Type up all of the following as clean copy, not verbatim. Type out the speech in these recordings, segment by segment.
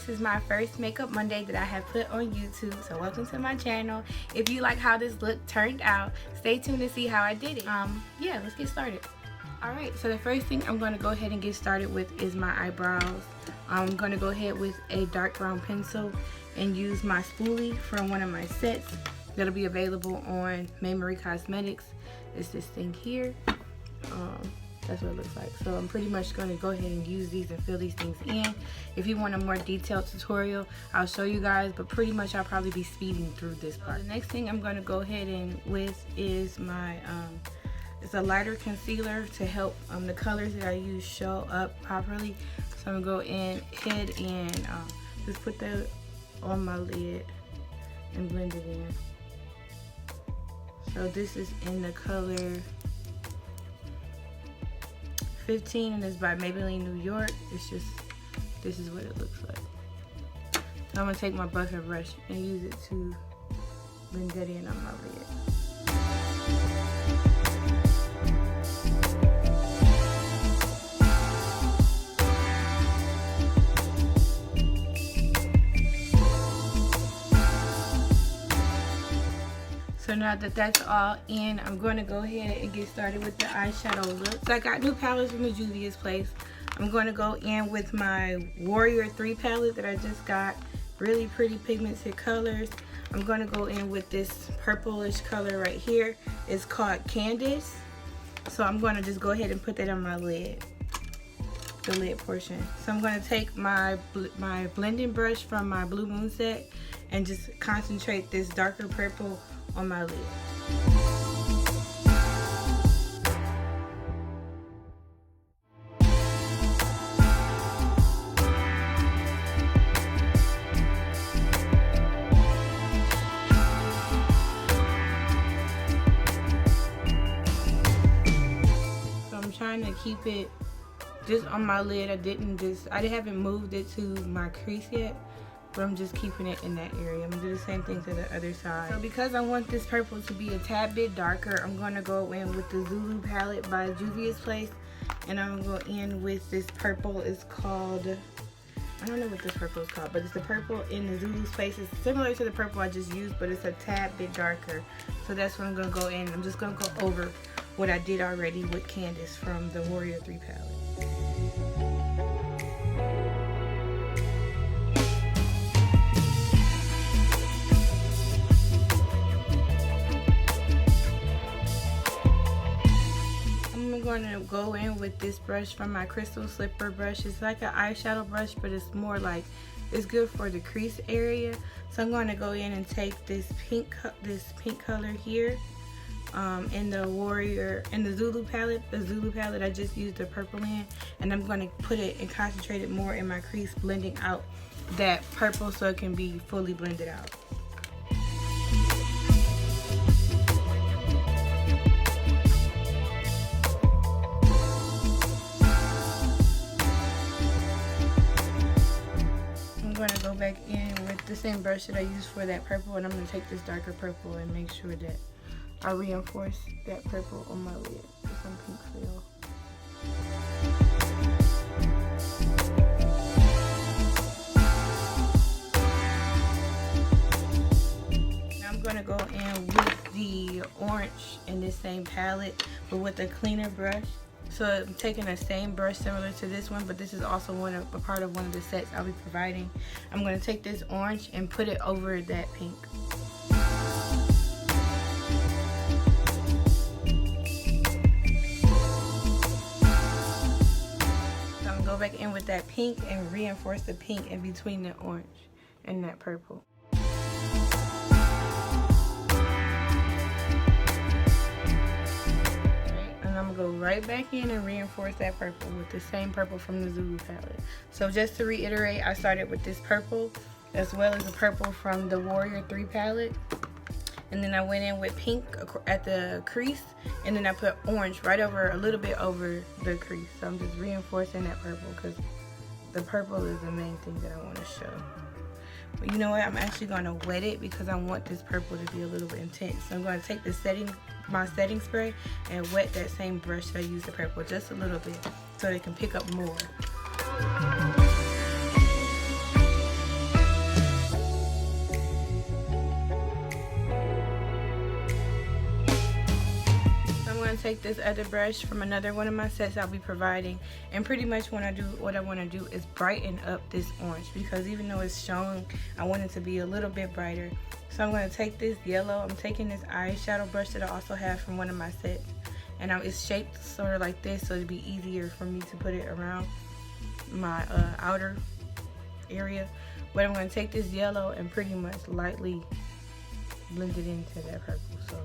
this is my first Makeup Monday that I have put on YouTube, so welcome to my channel. If you like how this look turned out, stay tuned to see how I did it. Yeah, let's get started. Alright, so the first thing I'm going to go ahead and get started with is my eyebrows. I'm going to go ahead with a dark brown pencil and use my spoolie from one of my sets that'll be available on Mayy Cosmetics. It's this thing here. That's what it looks like. So I'm pretty much going to go ahead and use these and fill these things in. If you want a more detailed tutorial, I'll show you guys, but pretty much I'll probably be speeding through this part. The next thing I'm going to go ahead and with is my it's a lighter concealer to help the colors that I use show up properly. So I'm going to go ahead and just put that on my lid and blend it in. So this is in the color 15 and it's by Maybelline New York. It's just, this is what it looks like. So I'm going to take my buffer brush and use it to blend that in on my lid. So now that that's all in, I'm going to go ahead and get started with the eyeshadow look. So I got new palettes from the Juvia's Place. I'm going to go in with my Warrior 3 palette that I just got. Really pretty pigmented colors. I'm going to go in with this purplish color right here. It's called Candice. So I'm going to just go ahead and put that on my lid. The lid portion. So I'm going to take my blending brush from my Blue Moon set and just concentrate this darker purple on my lid. So I'm trying to keep it just on my lid. I haven't moved it to my crease yet, but I'm just keeping it in that area. I'm gonna do the same thing to the other side. So because I want this purple to be a tad bit darker, I'm gonna go in with the Zulu palette by Juvia's Place. And I'm gonna go in with this purple. It's called, I don't know what this purple is called, but it's the purple in the Zulu's Place. It's similar to the purple I just used, but it's a tad bit darker. So that's what I'm gonna go in. I'm just gonna go over what I did already with Candice from the Warrior 3 palette. I'm going to go in with this brush from my Crystal Slipper brush. It's like an eyeshadow brush, but it's more like, it's good for the crease area. So I'm going to go in and take this pink color here in the Zulu palette. The Zulu palette I just used the purple in, and I'm going to put it and concentrate it more in my crease, blending out that purple so it can be fully blended out. I'm going to go back in with the same brush that I used for that purple, and I'm going to take this darker purple and make sure that I reinforce that purple on my lid with some pink feel. Now I'm going to go in with the orange in this same palette, but with a cleaner brush. So I'm taking the same brush similar to this one, but this is also a part of one of the sets I'll be providing. I'm going to take this orange and put it over that pink. So I'm going to go back in with that pink and reinforce the pink in between the orange and that purple. I'm gonna go right back in and reinforce that purple with the same purple from the Zulu palette. So just to reiterate, I started with this purple as well as the purple from the Warrior 3 palette. And then I went in with pink at the crease, and then I put orange right over, a little bit over the crease. So I'm just reinforcing that purple because the purple is the main thing that I want to show. But you know what, I'm actually going to wet it because I want this purple to be a little bit intense. So I'm going to take my setting spray and wet that same brush that I used the purple just a little bit so it can pick up more. going to take this other brush from another one of my sets I'll be providing, and pretty much what I want to do is brighten up this orange, because even though it's showing, I want it to be a little bit brighter. So I'm going to take this yellow, I'm taking this eyeshadow brush that I also have from one of my sets, and it's shaped sort of like this, so it'd be easier for me to put it around my outer area. But I'm going to take this yellow and pretty much lightly blend it into that purple. So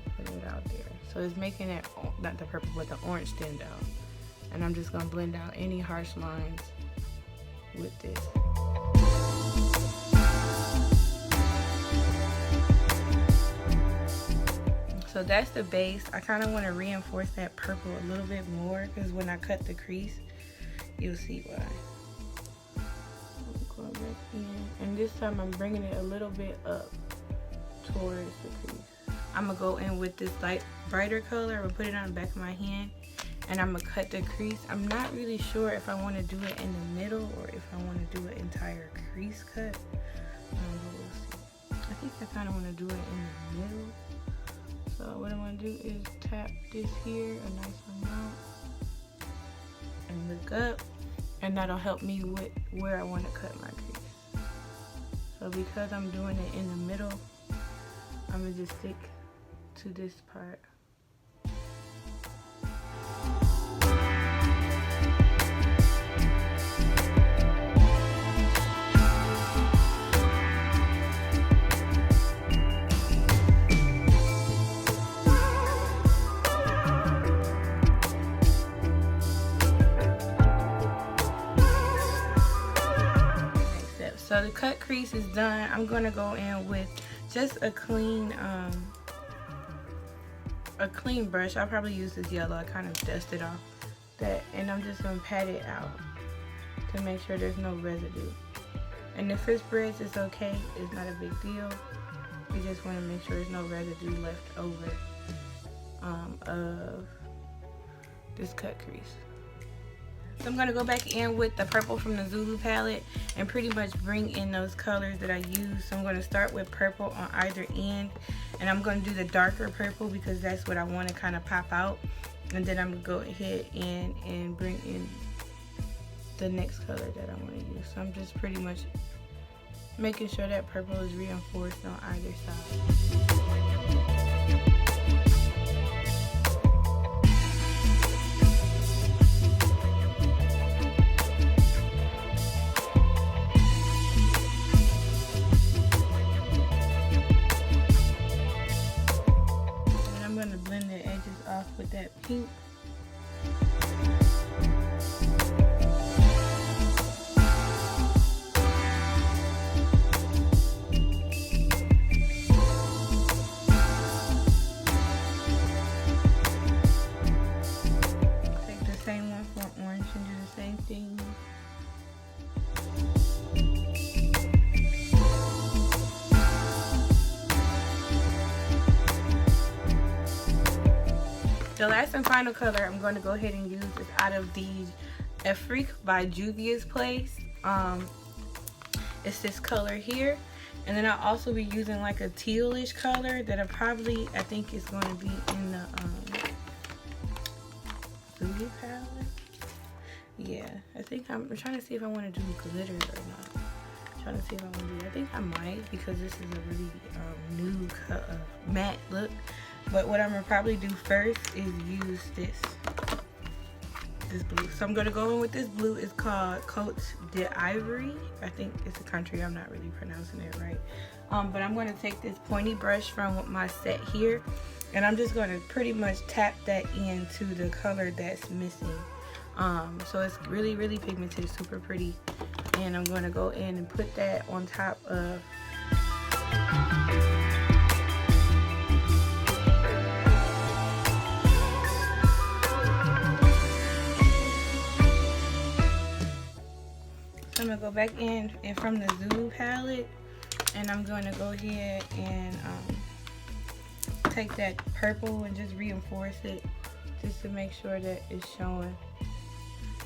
just put it out there. So it's making that, not the purple, but the orange stand out. And I'm just going to blend out any harsh lines with this. So that's the base. I kind of want to reinforce that purple a little bit more, because when I cut the crease, you'll see why. I'm going back in, and this time I'm bringing it a little bit up towards the crease. I'm gonna go in with this light brighter color. I'm gonna put it on the back of my hand, and I'm gonna cut the crease. I'm not really sure if I want to do it in the middle or if I want to do an entire crease cut. We'll see. I think I kind of want to do it in the middle. So what I'm gonna do is tap this here a nice amount and look up, and that'll help me with where I want to cut my crease. So because I'm doing it in the middle, I'm gonna just stick to this part. So the cut crease is done. I'm gonna go in with just a clean brush. I'll probably use this yellow. I kind of dusted off that, and I'm just gonna pat it out to make sure there's no residue. And if it spreads, it's okay. It's not a big deal. You just want to make sure there's no residue left over of this cut crease. So I'm going to go back in with the purple from the Zulu palette and pretty much bring in those colors that I used. So I'm going to start with purple on either end, and I'm going to do the darker purple because that's what I want to kind of pop out. And then I'm going to go ahead and bring in the next color that I want to use. So I'm just pretty much making sure that purple is reinforced on either side. Blend the edges off with that pink. Take the same one for orange and do the same thing. The last and final color I'm going to go ahead and use is out of the Efrique by Juvia's Place. It's this color here, and then I'll also be using like a tealish color that I think is going to be in the Zulu palette. Yeah, I think I'm trying to see if I want to do glitter or not. I'm trying to see if I want to do it. I think I might, because this is a really new matte look. But what I'm gonna probably do first is use this blue. So I'm gonna go in with this blue. It's called Côte d'Ivoire. I think it's a country. I'm not really pronouncing it right. But I'm gonna take this pointy brush from my set here, and I'm just gonna pretty much tap that into the color that's missing. So it's really, really pigmented, super pretty. And I'm gonna go in and put that on top of I'm gonna go back in and from the Zulu palette, and I'm gonna go ahead and take that purple and just reinforce it, just to make sure that it's showing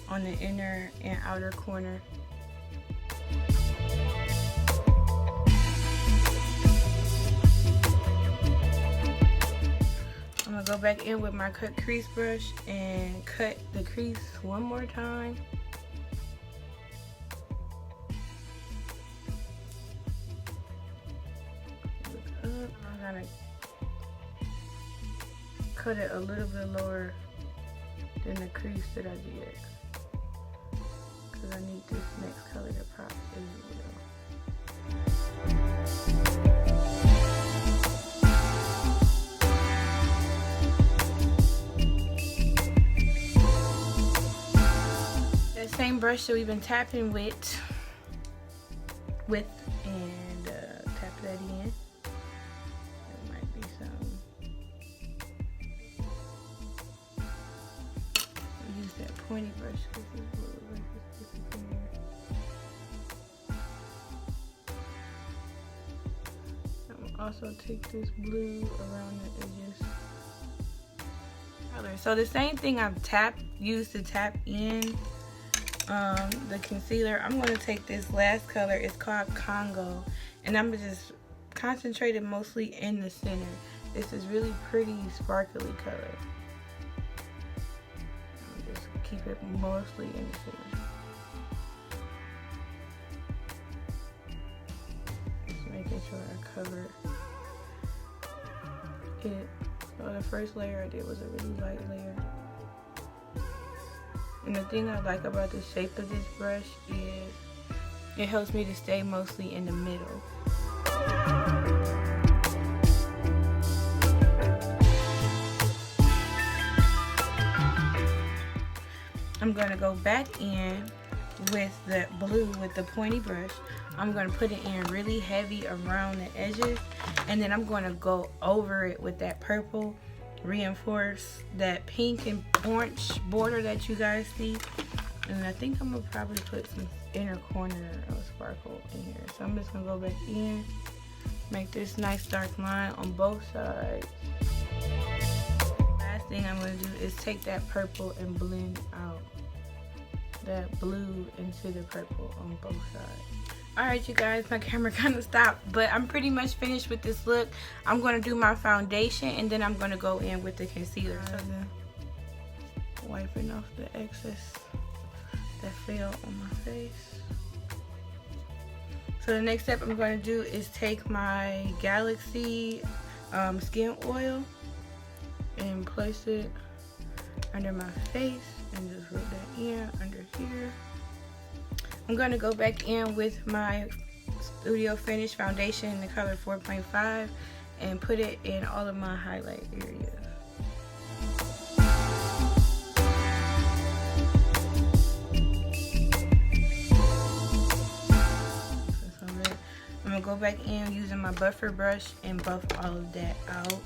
on the inner and outer corner. I'm gonna go back in with my cut crease brush and cut the crease one more time. Look up. I'm gonna cut it a little bit lower than the crease that I did, because I need this next color to pop as well. That same brush that we've been tapping with and tap that in. There might be some. Use that pointy brush because it's a little like this in here. I'm gonna also take this blue around the edges. So the same thing I've used to tap in the concealer, I'm going to take this last color. It's called Congo, and I'm just concentrated mostly in the center. This is really pretty sparkly color. I'll just keep it mostly in the center. Just making sure I cover it. So the first layer I did was a really light layer. And the thing I like about the shape of this brush is it helps me to stay mostly in the middle. I'm going to go back in with the blue with the pointy brush. I'm going to put it in really heavy around the edges, and then I'm going to go over it with that purple, reinforce that pink and orange border that you guys see. And I think I'm gonna probably put some inner corner of sparkle in here. So I'm just gonna go back in, make this nice dark line on both sides. Last thing I'm gonna do is take that purple and blend out that blue into the purple on both sides. Alright you guys, my camera kind of stopped, but I'm pretty much finished with this look. I'm going to do my foundation, and then I'm going to go in with the concealer. So wiping off the excess that fell on my face. So the next step I'm going to do is take my Galaxy skin oil and place it under my face and just rub that in under here. I'm going to go back in with my Studio Finish foundation in the color 4.5 and put it in all of my highlight areas. I'm going to go back in using my buffer brush and buff all of that out.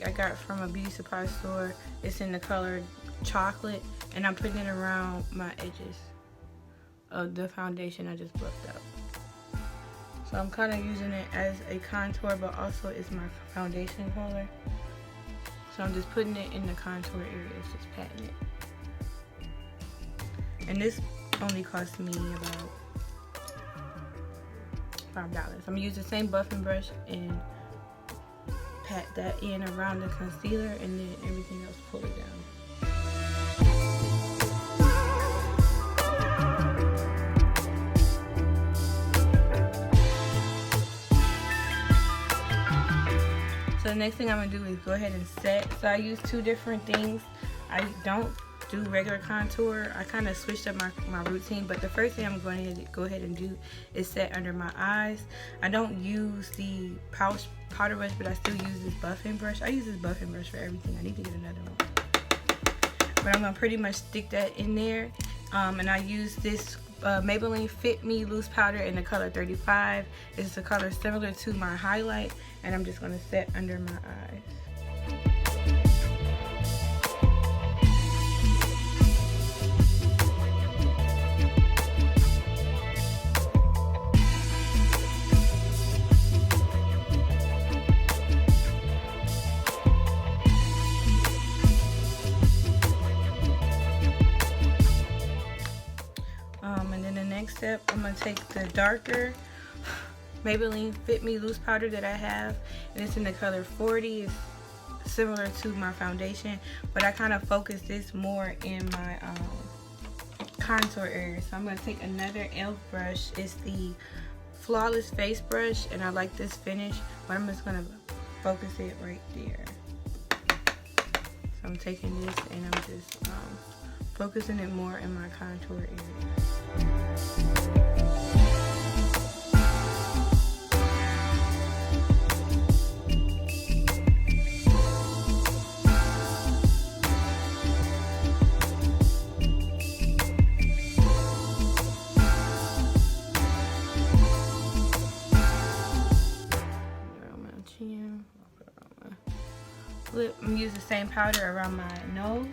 I got from a beauty supply store. It's in the color chocolate, and I'm putting it around my edges of the foundation I just buffed out. So I'm kind of using it as a contour, but also it's my foundation color. So I'm just putting it in the contour areas, just patting it. And this only cost me about $5. I'm gonna use the same buffing brush and pat that in around the concealer, and then everything else pull it down. So the next thing I'm gonna do is go ahead and set. So I use two different things. I don't do regular contour. I kind of switched up my routine, but the first thing I'm going to go ahead and do is set under my eyes. I don't use the powder brush, but I still use this buffing brush. I use this buffing brush for everything. I need to get another one. But I'm going to pretty much stick that in there. And I use this Maybelline Fit Me loose powder in the color 35. It's a color similar to my highlight, and I'm just going to set under my eyes. step, I'm going to take the darker Maybelline Fit Me Loose Powder that I have. And it's in the color 40. It's similar to my foundation, but I kind of focus this more in my contour area. So I'm going to take another e.l.f. brush. It's the Flawless Face Brush, and I like this finish, but I'm just going to focus it right there. So I'm taking this and I'm just focusing it more in my contour area. I'm using the same powder around my nose.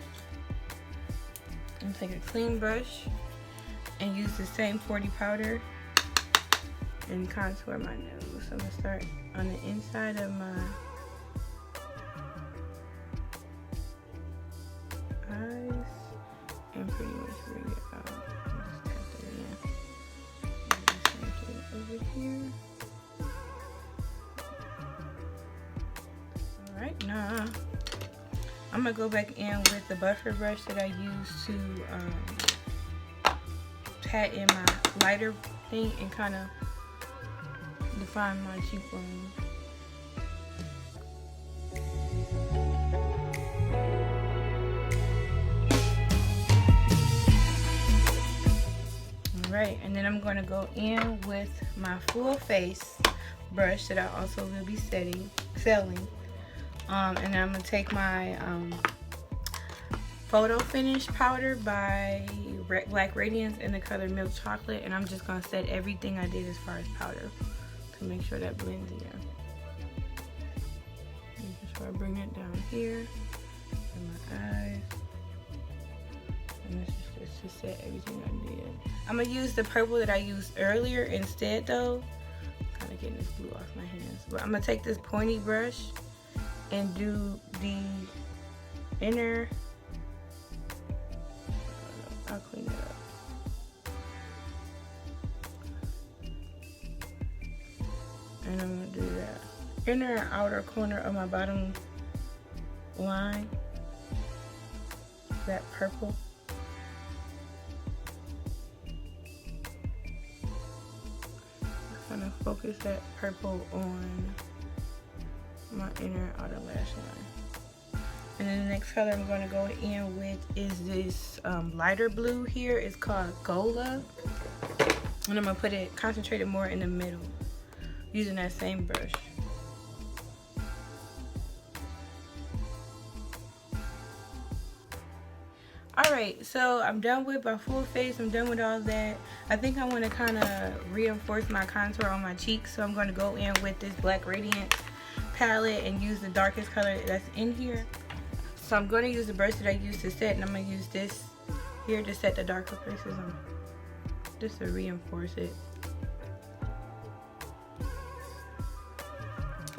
And take a clean brush and use the same 40 powder and contour my nose. So I'm gonna start on the inside of my eyes and pretty much bring it out. Just tap it in. And the same thing over here. Alright, now I'm gonna go back in with the buffer brush that I used to pat in my lighter thing and kind of define my cheekbone. Alright, and then I'm going to go in with my full face brush that I also will be selling. And I'm going to take my Photo Finish powder by Black Radiance in the color Milk Chocolate. And I'm just going to set everything I did as far as powder to make sure that blends in. Making sure I bring it down here in my eyes. And this is just to set everything I did. I'm going to use the purple that I used earlier instead though. Kind of getting this glue off my hands. But I'm going to take this pointy brush and do the inner, I'll clean it up. And I'm going to do that inner and outer corner of my bottom line, that purple. Kind of focus that purple on my inner and outer lash line. And then the next color I'm going to go in with is this lighter blue here. It's called Gola. And I'm going to put it concentrated more in the middle using that same brush. Alright, so I'm done with my full face. I'm done with all that. I think I want to kind of reinforce my contour on my cheeks. So I'm going to go in with this Black Radiance palette and use the darkest color that's in here. So I'm going to use the brush that I used to set, and I'm going to use this here to set the darker places on, just to reinforce it.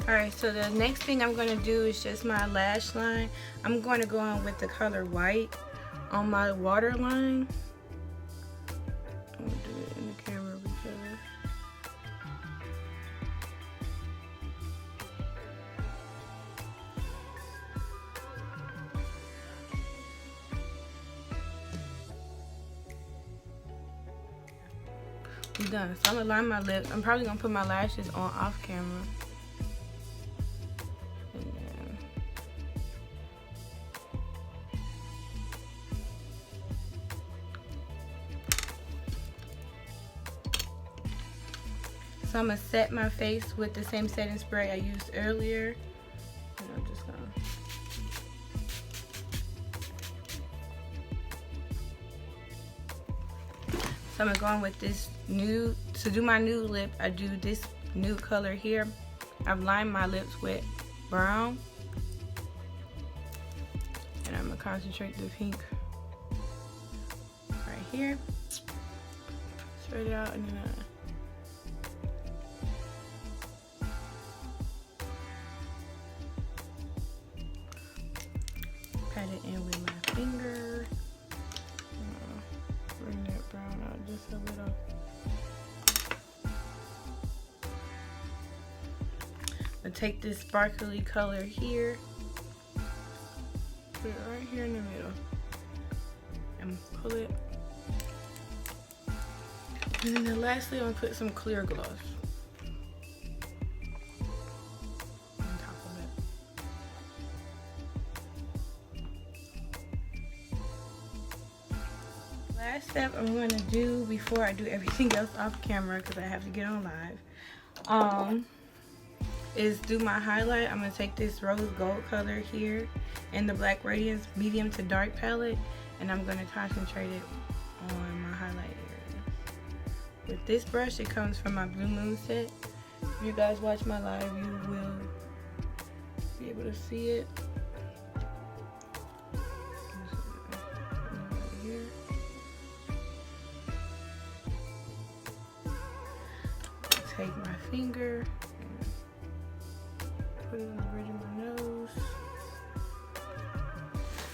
Alright, so the next thing I'm going to do is just my lash line. I'm going to go in with the color white on my waterline. I'm going to do it in the camera because I'm done. So I'm going to line my lips. I'm probably going to put my lashes on off camera. So I'm going to set my face with the same setting spray I used earlier. And I'm just going to... So I'm going to go in with this nude. To do my nude lip, I do this nude color here. I've lined my lips with brown. And I'm going to concentrate the pink right here. Spread it out and then pat it in with my finger. bring that brown out just a little. I'm gonna take this sparkly color here, put it right here in the middle, and pull it. And then lastly, I'm gonna put some clear gloss on top of it. Last step I'm gonna do before I do everything else off camera, because I have to get on live, is do my highlight. I'm gonna take this rose gold color here in the Black Radiance medium to dark palette, and I'm gonna concentrate it on my highlight area. With this brush, it comes from my Blue Moon set. If you guys watch my live, you will be able to see it. Here. Take my finger, put it on the bridge of my nose.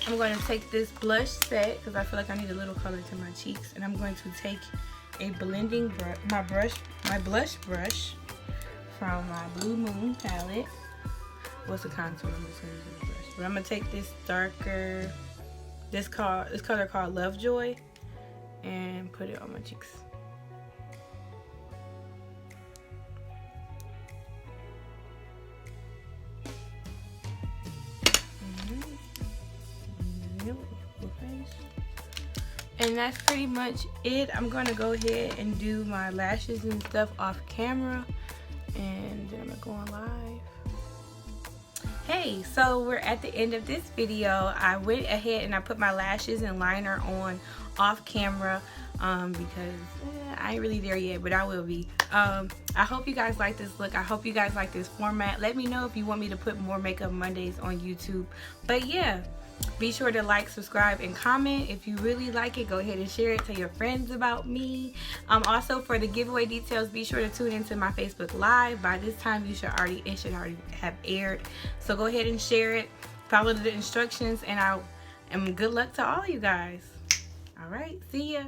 I'm going to take this blush set because I feel like I need a little color to my cheeks, and I'm going to take a blending brush, my blush brush from my Blue Moon palette. What's the contour? I'm just going to use the brush. But I'm going to take this darker, this color called Lovejoy, and put it on my cheeks. And that's pretty much it. I'm gonna go ahead and do my lashes and stuff off camera, and then I'm gonna go on live. Hey, so we're at the end of this video. I went ahead and I put my lashes and liner on off camera because I ain't really there yet, but I will be. I hope you guys like this look. I hope you guys like this format. Let me know if you want me to put more Makeup Mondays on YouTube. But yeah, be sure to like, subscribe, and comment. If you really like it, go ahead and share it. Tell your friends about me. Also, for the giveaway details, be sure to tune into my Facebook Live. By this time, it should already have aired. So go ahead and share it. Follow the instructions, and good luck to all you guys. All right, see ya.